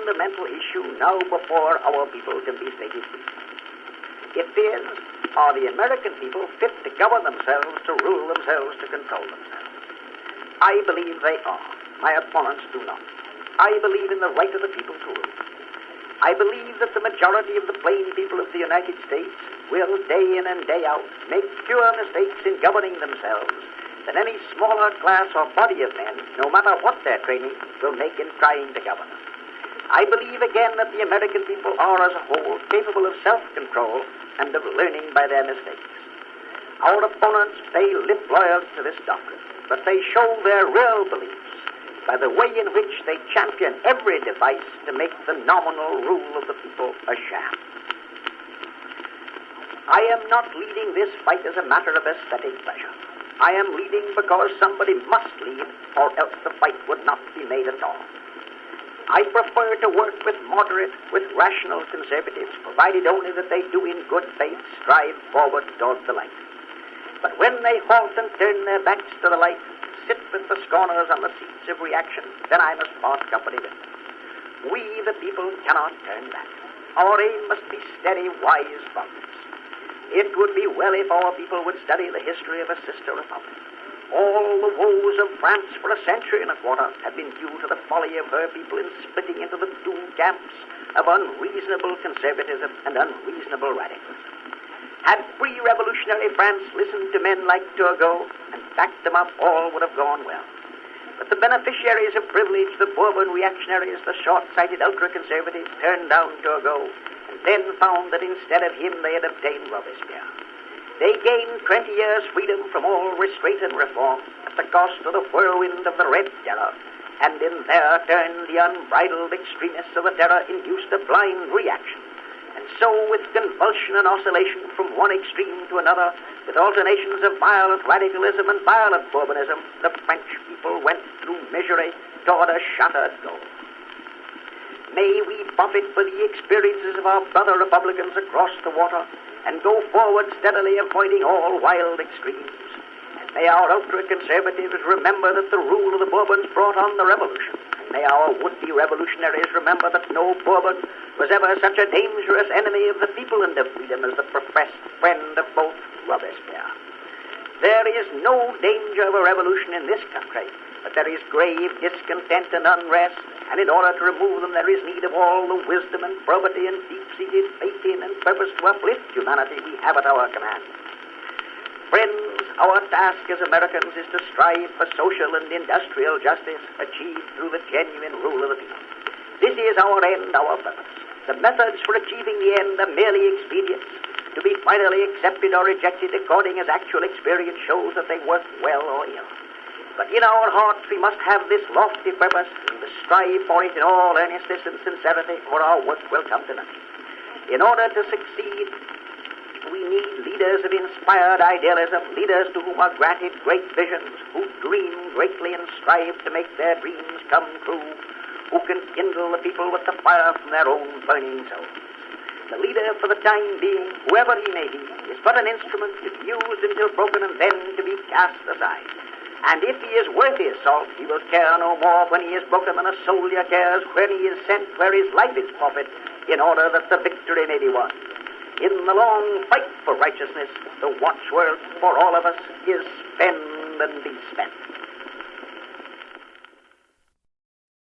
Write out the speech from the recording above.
fundamental issue now before our people can be stated briefly. It is, are the American people fit to govern themselves, to rule themselves, to control themselves? I believe they are. My opponents do not. I believe in the right of the people to rule. I believe that the majority of the plain people of the United States will, day in and day out, make fewer mistakes in governing themselves than any smaller class or body of men, no matter what their training, will make in trying to govern them. I believe again that the American people are, as a whole, capable of self-control and of learning by their mistakes. Our opponents pay lip loyalty to this doctrine, but they show their real beliefs by the way in which they champion every device to make the nominal rule of the people a sham. I am not leading this fight as a matter of aesthetic pleasure. I am leading because somebody must lead, or else the fight would not be made at all. I prefer to work with moderate, with rational conservatives, provided only that they do in good faith strive forward towards the light. But when they halt and turn their backs to the light, sit with the scorners on the seats of reaction, then I must part company with them. We, the people, cannot turn back. Our aim must be steady, wise progress. It would be well if our people would study the history of a sister republic. All the woes of France for a century and a quarter have been due to the folly of her people in splitting into the two camps of unreasonable conservatism and unreasonable radicalism. Had pre-revolutionary France listened to men like Turgot and backed them up, all would have gone well. But the beneficiaries of privilege, the Bourbon reactionaries, the short-sighted ultra-conservatives, turned down Turgot and then found that instead of him they had obtained Robespierre. They gained 20 years' freedom from all restraint and reform at the cost of the whirlwind of the Red Terror, and in their turn the unbridled extremists of the terror induced a blind reaction. And so, with convulsion and oscillation from one extreme to another, with alternations of violent radicalism and violent Bourbonism, the French people went through misery toward a shattered goal. May we profit for the experiences of our brother republicans across the water and go forward steadily, avoiding all wild extremes. And may our ultra-conservatives remember that the rule of the Bourbons brought on the revolution. And may our would-be revolutionaries remember that no Bourbon was ever such a dangerous enemy of the people and of freedom as the professed friend of both Robespierre. There is no danger of a revolution in this country, but there is grave discontent and unrest, and in order to remove them there is need of all the wisdom and probity and deep-seated faith in and purpose to uplift humanity we have at our command. Friends, our task as Americans is to strive for social and industrial justice achieved through the genuine rule of the people. This is our end, our purpose. The methods for achieving the end are merely expedients, to be finally accepted or rejected according as actual experience shows that they work well or ill. But in our hearts we must have this lofty purpose and strive for it in all earnestness and sincerity, or our work will come to nothing. In order to succeed, we need leaders of inspired idealism, leaders to whom are granted great visions, who dream greatly and strive to make their dreams come true, who can kindle the people with the fire from their own burning souls. The leader, for the time being, whoever he may be, is but an instrument to be used until broken and then to be cast aside. And if he is worth his salt, he will care no more when he is broken than a soldier cares when he is sent where his life is forfeit, in order that the victory may be won. In the long fight for righteousness, the watchword for all of us is spend and be spent.